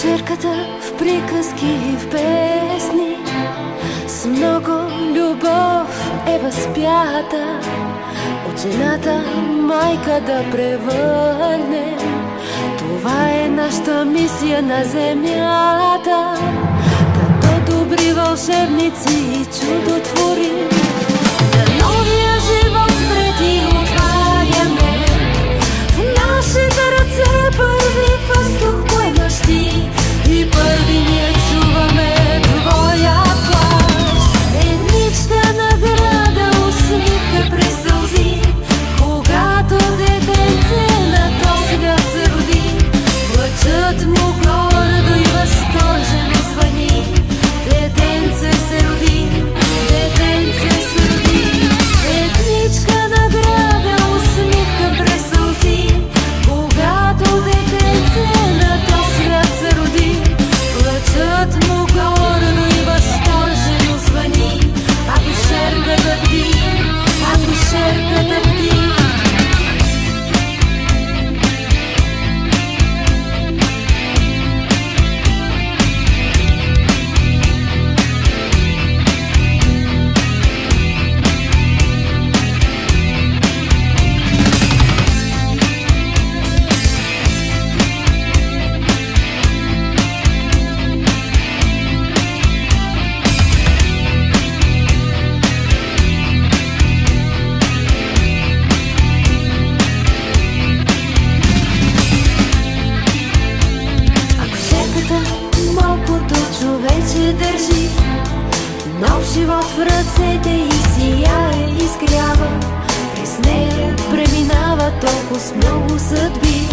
Акушерката в приказки и в песни с много любов е възпята. От жената майка да превърнем, това е нашата мисия на земята. Като добри вълшебници чудотворим, на новия живот преди отваряме в нашите ръце първи въздух поемащи и първи ние чуваме твоя плач. Едничка награда, усмивка през сълзи, когато детенце на този свят се роди. Плачът му гордо и възторжено звъни. Детенце се роди, детенце се роди. Едничка награда, усмивка през сълзи, когато детенце на този свят се роди. Плачът му гордо и възторжено звъни. Акушерката бди, акушерката бди. Малкото човече държи нов живот в ръцете и сияе, изгрява. През нея преминава толкова с много съдби.